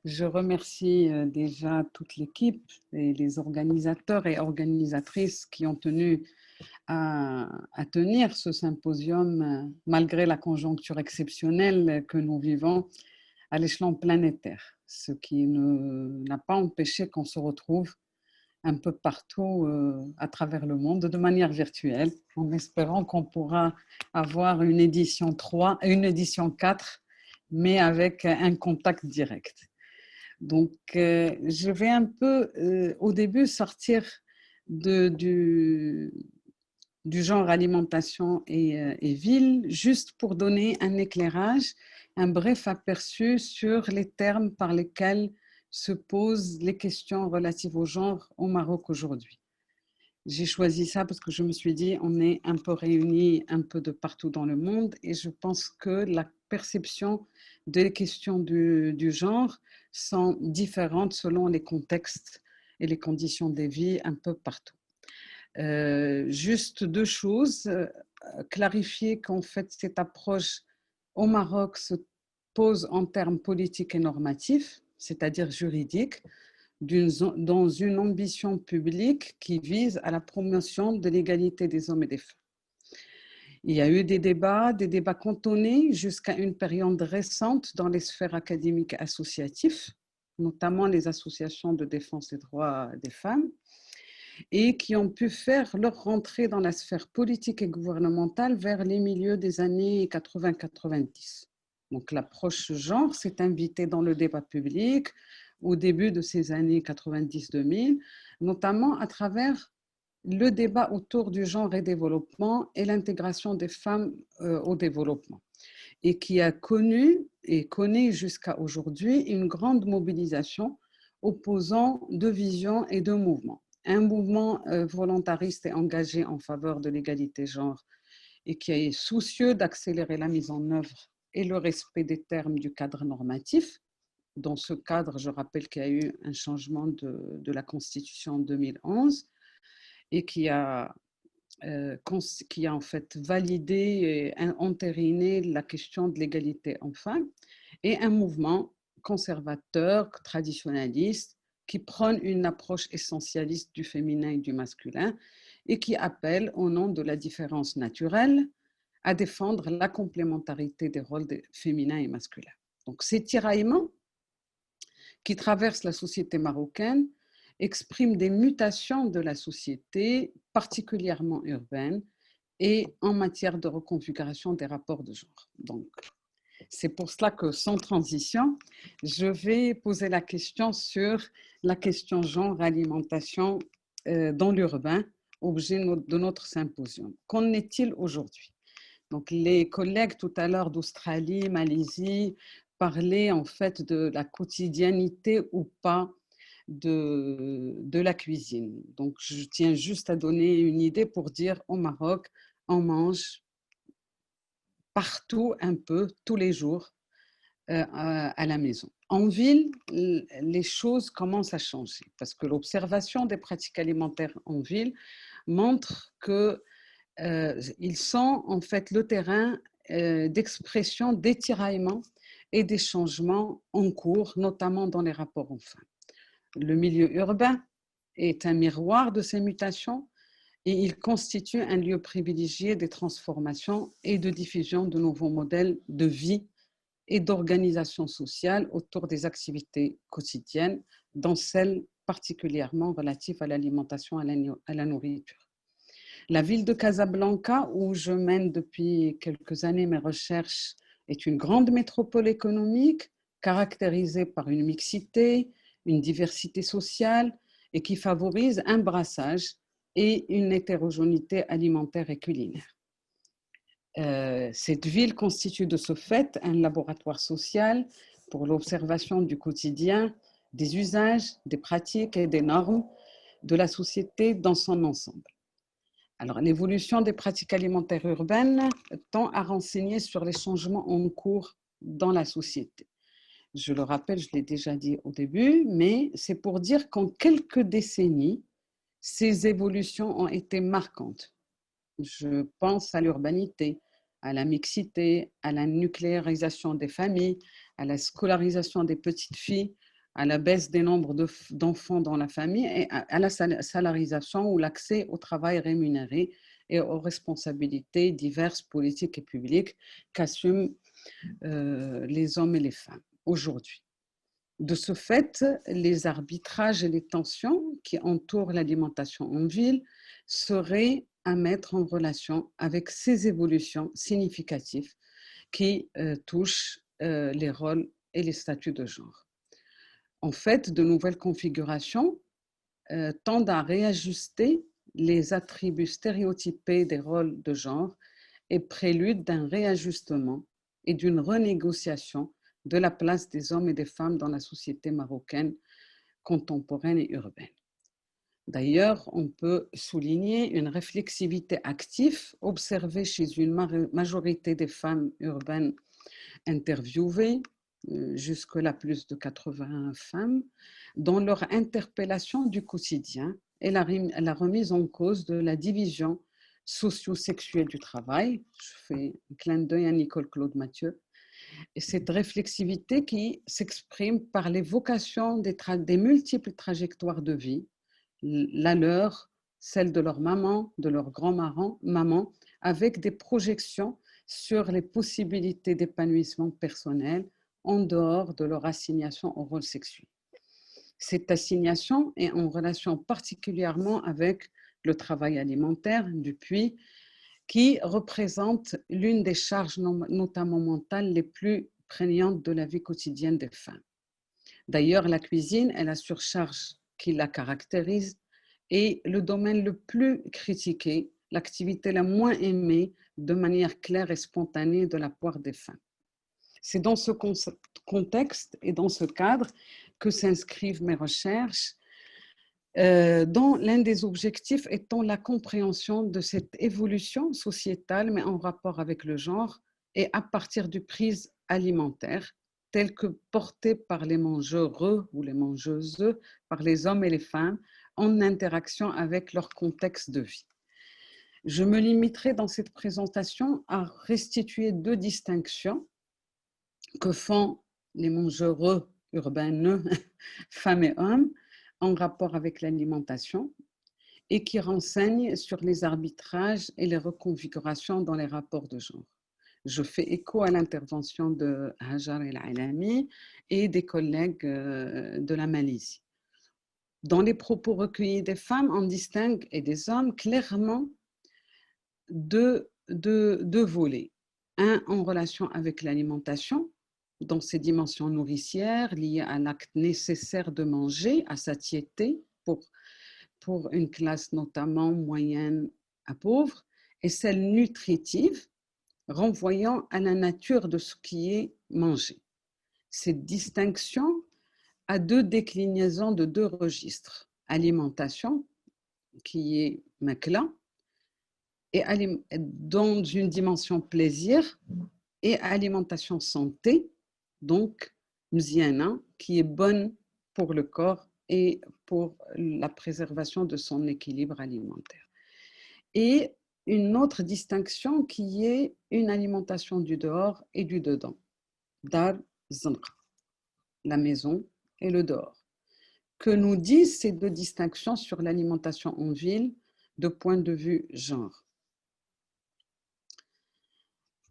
Je remercie déjà toute l'équipe et les organisateurs et organisatrices qui ont tenu à tenir ce symposium malgré la conjoncture exceptionnelle que nous vivons à l'échelon planétaire, ce qui n'a pas empêché qu'on se retrouve un peu partout à travers le monde de manière virtuelle, en espérant qu'on pourra avoir une édition 3, une édition 4, mais avec un contact direct. Donc, je vais un peu, au début, sortir du genre alimentation et ville, juste pour donner un éclairage, un bref aperçu sur les termes par lesquels se posent les questions relatives au genre au Maroc aujourd'hui. J'ai choisi ça parce que je me suis dit, on est un peu réunis un peu de partout dans le monde et je pense que la perception des questions du genre sont différentes selon les contextes et les conditions de vie un peu partout. Juste deux choses, clarifier qu'en fait cette approche au Maroc se pose en termes politiques et normatifs, c'est-à-dire juridiques, dans une ambition publique qui vise à la promotion de l'égalité des hommes et des femmes. Il y a eu des débats cantonnés jusqu'à une période récente dans les sphères académiques et associatives, notamment les associations de défense des droits des femmes, et qui ont pu faire leur rentrée dans la sphère politique et gouvernementale vers les milieux des années 80-90. Donc l'approche genre s'est invitée dans le débat public au début de ces années 90-2000, notamment à travers le débat autour du genre et développement et l'intégration des femmes au développement, et qui a connu et connaît jusqu'à aujourd'hui une grande mobilisation opposant deux visions et deux mouvements. Un mouvement volontariste et engagé en faveur de l'égalité genre et qui est soucieux d'accélérer la mise en œuvre et le respect des termes du cadre normatif. Dans ce cadre, je rappelle qu'il y a eu un changement de la Constitution en 2011 et qui a en fait validé et entériné la question de l'égalité homme-femme, et un mouvement conservateur, traditionnaliste, qui prône une approche essentialiste du féminin et du masculin et qui appelle, au nom de la différence naturelle, à défendre la complémentarité des rôles féminins et masculins. Donc ces tiraillements qui traversent la société marocaine expriment des mutations de la société, particulièrement urbaine, et en matière de reconfiguration des rapports de genre. Donc, c'est pour cela que, sans transition, je vais poser la question sur la question genre alimentation dans l'urbain, objet de notre symposium. Qu'en est-il aujourd'hui? Donc, les collègues tout à l'heure d'Australie, Malaisie, parlaient en fait de la quotidiennité ou pas de la cuisine. Donc, je tiens juste à donner une idée pour dire au Maroc, on mange partout un peu, tous les jours, à la maison. En ville, les choses commencent à changer parce que l'observation des pratiques alimentaires en ville montre qu'ils sont en fait le terrain d'expression des tiraillements et des changements en cours, notamment dans les rapports hommes-femmes. Le milieu urbain est un miroir de ces mutations et il constitue un lieu privilégié des transformations et de diffusion de nouveaux modèles de vie et d'organisation sociale autour des activités quotidiennes, dont celles particulièrement relatives à l'alimentation, à la nourriture. La ville de Casablanca, où je mène depuis quelques années mes recherches, est une grande métropole économique caractérisée par une mixité, une diversité sociale et qui favorise un brassage et une hétérogénéité alimentaire et culinaire. Cette ville constitue de ce fait un laboratoire social pour l'observation du quotidien, des usages, des pratiques et des normes de la société dans son ensemble. Alors, l'évolution des pratiques alimentaires urbaines tend à renseigner sur les changements en cours dans la société. Je le rappelle, je l'ai déjà dit au début, mais c'est pour dire qu'en quelques décennies, ces évolutions ont été marquantes. Je pense à l'urbanité, à la mixité, à la nucléarisation des familles, à la scolarisation des petites filles à la baisse des nombres d'enfants dans la famille et à la salarisation ou l'accès au travail rémunéré et aux responsabilités diverses politiques et publiques qu'assument les hommes et les femmes aujourd'hui. De ce fait, les arbitrages et les tensions qui entourent l'alimentation en ville seraient à mettre en relation avec ces évolutions significatives qui touchent les rôles et les statuts de genre. En fait, de nouvelles configurations tendent à réajuster les attributs stéréotypés des rôles de genre et prélude d'un réajustement et d'une renégociation de la place des hommes et des femmes dans la société marocaine contemporaine et urbaine. D'ailleurs, on peut souligner une réflexivité active observée chez une majorité des femmes urbaines interviewées, jusque-là plus de 80 femmes, dans leur interpellation du quotidien et la remise en cause de la division socio-sexuelle du travail. Je fais un clin d'œil à Nicole Claude Mathieu. Et cette réflexivité qui s'exprime par l'évocation des multiples trajectoires de vie, la leur, celle de leur maman, de leur grand-maman, avec des projections sur les possibilités d'épanouissement personnel en dehors de leur assignation au rôle sexuel. Cette assignation est en relation particulièrement avec le travail alimentaire, depuis, qui représente l'une des charges notamment mentales les plus prégnantes de la vie quotidienne des femmes. D'ailleurs, la cuisine est la surcharge qui la caractérise et le domaine le plus critiqué, l'activité la moins aimée de manière claire et spontanée de la part des femmes. C'est dans ce contexte et dans ce cadre que s'inscrivent mes recherches, dont l'un des objectifs étant la compréhension de cette évolution sociétale, mais en rapport avec le genre et à partir du prisme alimentaire, tel que porté par les mangeurs ou les mangeuses, par les hommes et les femmes, en interaction avec leur contexte de vie. Je me limiterai dans cette présentation à restituer deux distinctions que font les mangeurs urbains, femmes et hommes, en rapport avec l'alimentation et qui renseignent sur les arbitrages et les reconfigurations dans les rapports de genre. Je fais écho à l'intervention de Hajar El-Alami et des collègues de la Malaisie. Dans les propos recueillis des femmes, on distingue, et des hommes, clairement deux volets. Un en relation avec l'alimentation, dans ses dimensions nourricières liées à l'acte nécessaire de manger, à satiété, pour une classe notamment moyenne à pauvre, et celle nutritive, renvoyant à la nature de ce qui est mangé. Cette distinction a deux déclinaisons de deux registres. Alimentation, qui est makla, et dans une dimension plaisir, et alimentation santé, donc mziana, qui est bonne pour le corps et pour la préservation de son équilibre alimentaire. Et une autre distinction qui est une alimentation du dehors et du dedans. Dar zanqa, la maison et le dehors. Que nous disent ces deux distinctions sur l'alimentation en ville de point de vue genre?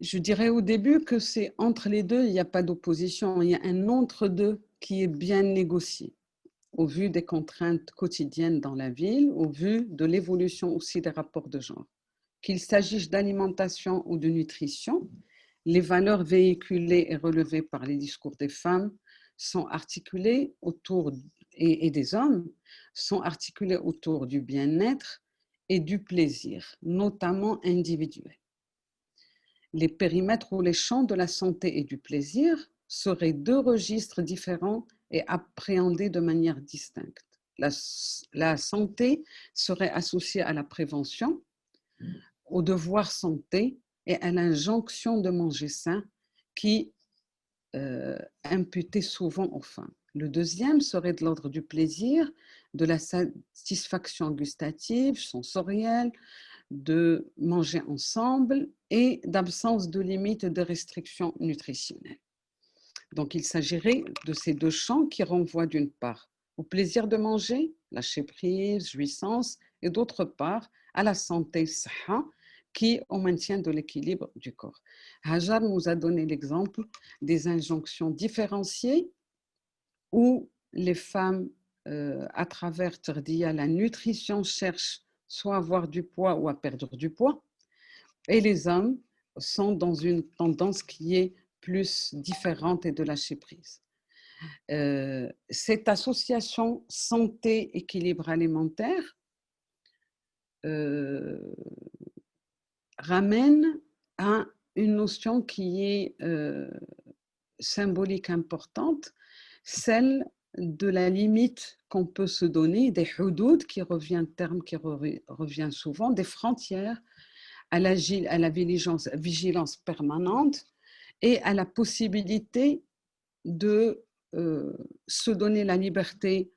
Je dirais au début que c'est entre les deux, il n'y a pas d'opposition, il y a un entre-deux qui est bien négocié au vu des contraintes quotidiennes dans la ville, au vu de l'évolution aussi des rapports de genre. Qu'il s'agisse d'alimentation ou de nutrition, les valeurs véhiculées et relevées par les discours des femmes sont articulées autour, et des hommes, sont articulées autour du bien-être et du plaisir, notamment individuel. Les périmètres ou les champs de la santé et du plaisir seraient deux registres différents et appréhendés de manière distincte. La santé serait associée à la prévention, au devoir santé et à l'injonction de manger sain qui imputait souvent aux femmes. Le deuxième serait de l'ordre du plaisir, de la satisfaction gustative, sensorielle, de manger ensemble et d'absence de limites de restrictions nutritionnelles. Donc, il s'agirait de ces deux champs qui renvoient d'une part au plaisir de manger, lâcher prise, jouissance, et d'autre part à la santé, saha, qui est au maintien de l'équilibre du corps. Hajar nous a donné l'exemple des injonctions différenciées où les femmes, à travers Tardiya, la nutrition, cherchent soit à avoir du poids ou à perdre du poids, et les hommes sont dans une tendance qui est plus différente et de lâcher prise. Cette association santé-équilibre alimentaire ramène à une notion qui est symbolique importante, celle de la limite qu'on peut se donner, des hudud, qui revient, terme qui revient souvent, des frontières à la vigilance permanente et à la possibilité de se donner la liberté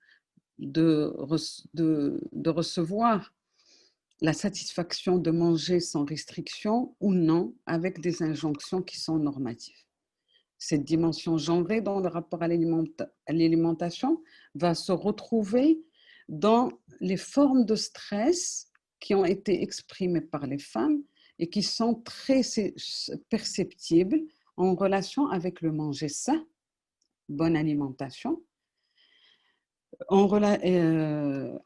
de recevoir la satisfaction de manger sans restriction ou non, avec des injonctions qui sont normatives. Cette dimension genrée dans le rapport à l'alimentation va se retrouver dans les formes de stress qui ont été exprimées par les femmes et qui sont très perceptibles en relation avec le manger sain, bonne alimentation,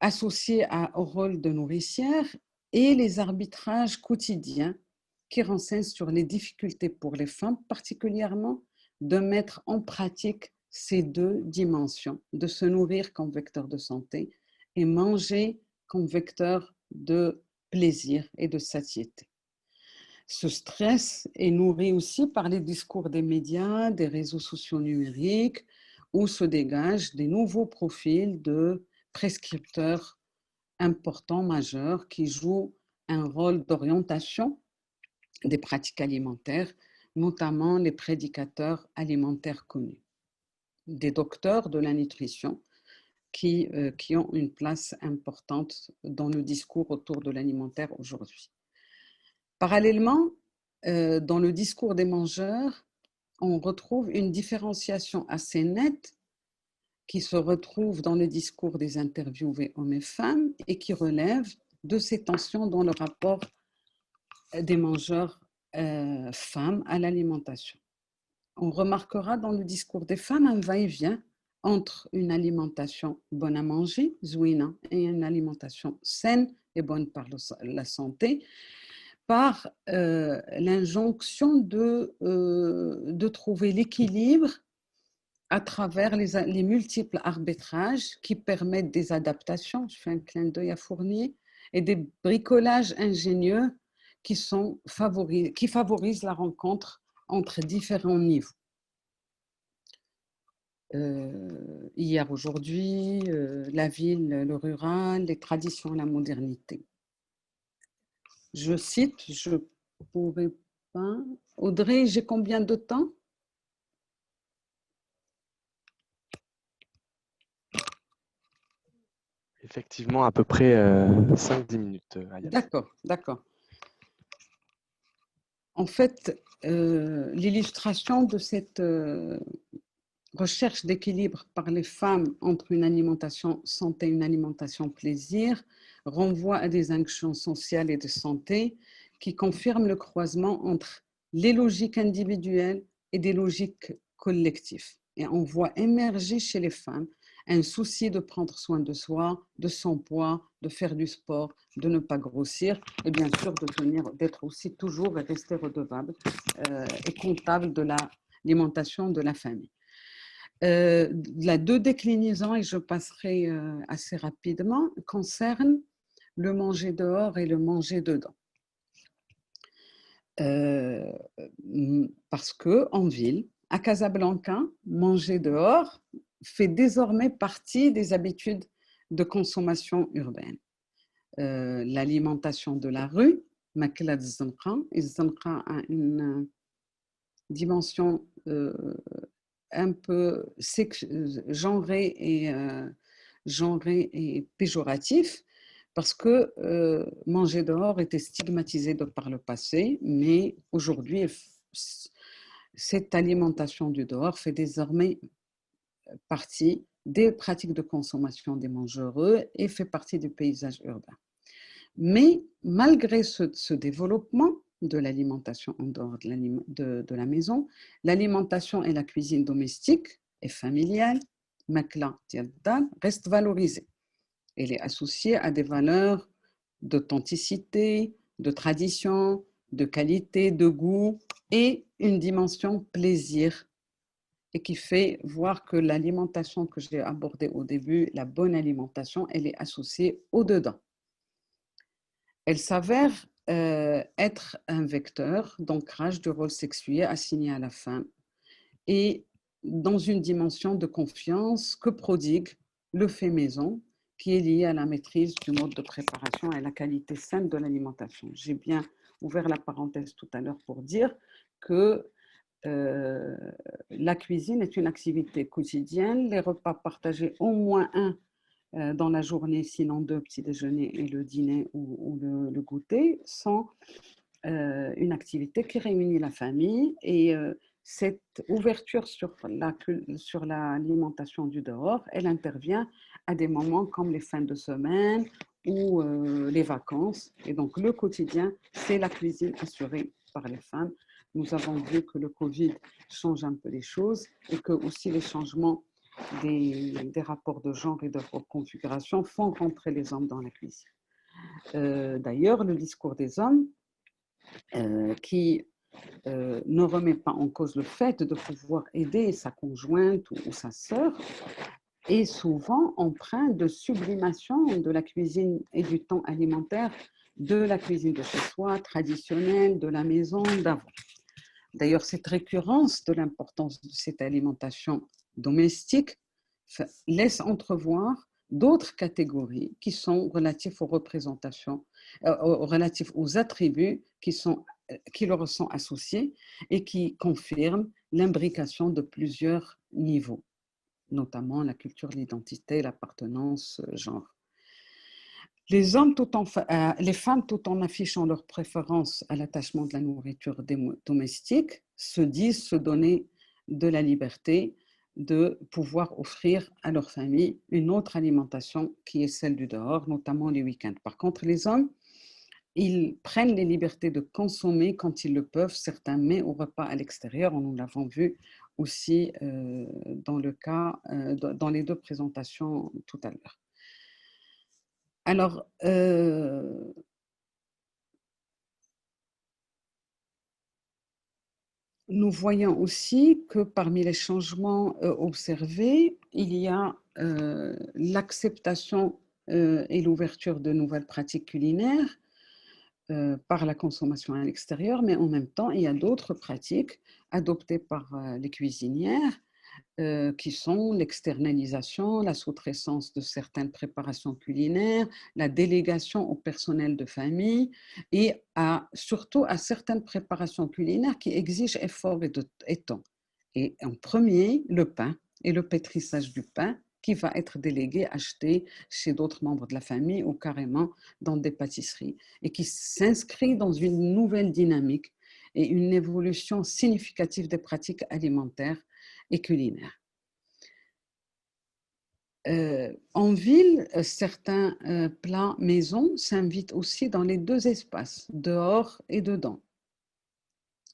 associé au rôle de nourricière, et les arbitrages quotidiens qui renseignent sur les difficultés pour les femmes, particulièrement de mettre en pratique ces deux dimensions, de se nourrir comme vecteur de santé et manger comme vecteur de plaisir et de satiété. Ce stress est nourri aussi par les discours des médias, des réseaux sociaux numériques, où se dégagent des nouveaux profils de prescripteurs importants, majeurs, qui jouent un rôle d'orientation des pratiques alimentaires, notamment les prédicateurs alimentaires connus, des docteurs de la nutrition qui ont une place importante dans le discours autour de l'alimentaire aujourd'hui. Parallèlement, dans le discours des mangeurs, on retrouve une différenciation assez nette qui se retrouve dans le discours des interviewés hommes et femmes et qui relève de ces tensions dans le rapport des mangeurs femmes à l'alimentation. On remarquera dans le discours des femmes un va-et-vient entre une alimentation bonne à manger, zouina, et une alimentation saine et bonne par la santé, par l'injonction de trouver l'équilibre à travers les multiples arbitrages qui permettent des adaptations, je fais un clin d'œil à Fournier, et des bricolages ingénieux qui favorisent la rencontre entre différents niveaux. Hier, aujourd'hui, la ville, le rural, les traditions, la modernité. Je cite, je ne pourrais pas. Audrey, j'ai combien de temps? Effectivement, à peu près 5-10 minutes. D'accord, d'accord. En fait, l'illustration de cette recherche d'équilibre par les femmes entre une alimentation santé et une alimentation plaisir renvoie à des injonctions sociales et de santé qui confirment le croisement entre les logiques individuelles et des logiques collectives. Et on voit émerger chez les femmes un souci de prendre soin de soi, de son poids, de faire du sport, de ne pas grossir et bien sûr d'être aussi toujours et rester redevable et comptable de l'alimentation de la famille. La deux déclinaisons, et je passerai assez rapidement, concernent le manger dehors et le manger dedans. Parce qu'en ville, à Casablanca, manger dehors fait désormais partie des habitudes de consommation urbaine. L'alimentation de la rue, Makla Zanqa, et Zanqa a une dimension un peu genrée et péjoratif, parce que manger dehors était stigmatisé par le passé, mais aujourd'hui, cette alimentation du dehors fait désormais partie des pratiques de consommation des mangereux et fait partie du paysage urbain. Mais malgré ce développement de l'alimentation en dehors de la maison, l'alimentation et la cuisine domestique et familiale, makla diaddal, reste valorisée. Elle est associée à des valeurs d'authenticité, de tradition, de qualité, de goût et une dimension plaisir, et qui fait voir que l'alimentation que j'ai abordée au début, la bonne alimentation, elle est associée au dedans. Elle s'avère être un vecteur d'ancrage du rôle sexué assigné à la femme et dans une dimension de confiance que prodigue le fait maison, qui est lié à la maîtrise du mode de préparation et à la qualité saine de l'alimentation. J'ai bien ouvert la parenthèse tout à l'heure pour dire que la cuisine est une activité quotidienne, les repas partagés au moins un dans la journée, sinon deux, petit déjeuner et le dîner ou le goûter, sont une activité qui réunit la famille et cette ouverture sur l'alimentation du dehors, elle intervient à des moments comme les fins de semaine ou les vacances. Et donc le quotidien, c'est la cuisine assurée par les femmes. Nous avons vu que le Covid change un peu les choses et que aussi les changements des rapports de genre et de configuration font rentrer les hommes dans la cuisine. D'ailleurs, le discours des hommes qui ne remet pas en cause le fait de pouvoir aider sa conjointe ou sa sœur est souvent empreint de sublimation de la cuisine et du temps alimentaire, de la cuisine de chez soi, traditionnelle, de la maison, d'avant. D'ailleurs, cette récurrence de l'importance de cette alimentation domestique laisse entrevoir d'autres catégories qui sont relatives aux représentations, relatives aux attributs qui leur sont associés et qui confirment l'imbrication de plusieurs niveaux, notamment la culture, l'identité, l'appartenance, genre. Les femmes, tout en affichant leur préférence à l'attachement de la nourriture domestique, se disent se donner de la liberté de pouvoir offrir à leur famille une autre alimentation qui est celle du dehors, notamment les week-ends. Par contre, les hommes, ils prennent les libertés de consommer quand ils le peuvent certains mets au repas à l'extérieur. Nous l'avons vu aussi dans le cas, dans les deux présentations tout à l'heure. Alors, nous voyons aussi que parmi les changements observés, il y a l'acceptation et l'ouverture de nouvelles pratiques culinaires par la consommation à l'extérieur, mais en même temps, il y a d'autres pratiques adoptées par les cuisinières qui sont l'externalisation, la sous-traitance de certaines préparations culinaires, la délégation au personnel de famille et surtout à certaines préparations culinaires qui exigent effort et temps. Et en premier, le pain et le pétrissage du pain qui va être délégué, acheté chez d'autres membres de la famille ou carrément dans des pâtisseries et qui s'inscrit dans une nouvelle dynamique et une évolution significative des pratiques alimentaires et culinaire. En ville, certains plats maison s'invitent aussi dans les deux espaces, dehors et dedans.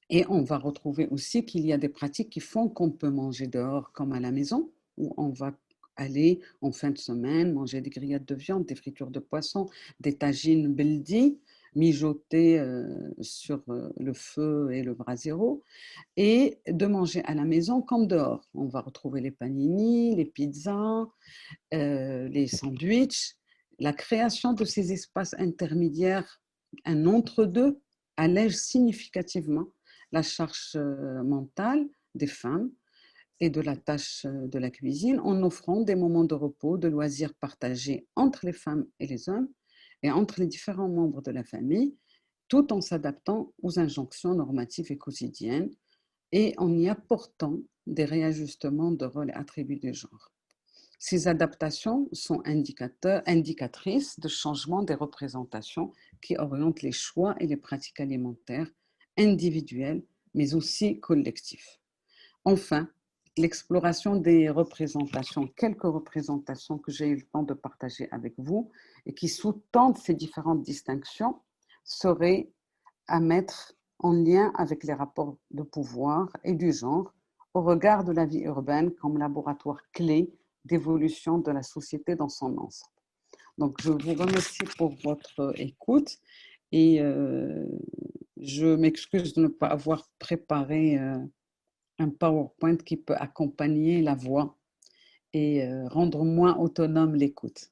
Et on va retrouver aussi qu'il y a des pratiques qui font qu'on peut manger dehors comme à la maison, où on va aller en fin de semaine manger des grillades de viande, des fritures de poisson, des tagines beldi, mijotées sur le feu et le brasero, et de manger à la maison comme dehors. On va retrouver les panini, les pizzas, les sandwichs. La création de ces espaces intermédiaires, un entre-deux, allège significativement la charge mentale des femmes et de la tâche de la cuisine en offrant des moments de repos, de loisirs partagés entre les femmes et les hommes et entre les différents membres de la famille, tout en s'adaptant aux injonctions normatives et quotidiennes et en y apportant des réajustements de rôles et attributs du genre. Ces adaptations sont indicatrices de changements des représentations qui orientent les choix et les pratiques alimentaires individuelles, mais aussi collectif. Enfin, l'exploration des représentations, quelques représentations que j'ai eu le temps de partager avec vous et qui sous-tendent ces différentes distinctions, seraient à mettre en lien avec les rapports de pouvoir et du genre au regard de la vie urbaine comme laboratoire clé d'évolution de la société dans son ensemble. Donc, je vous remercie pour votre écoute et je m'excuse de ne pas avoir préparé un PowerPoint qui peut accompagner la voix et rendre moins autonome l'écoute.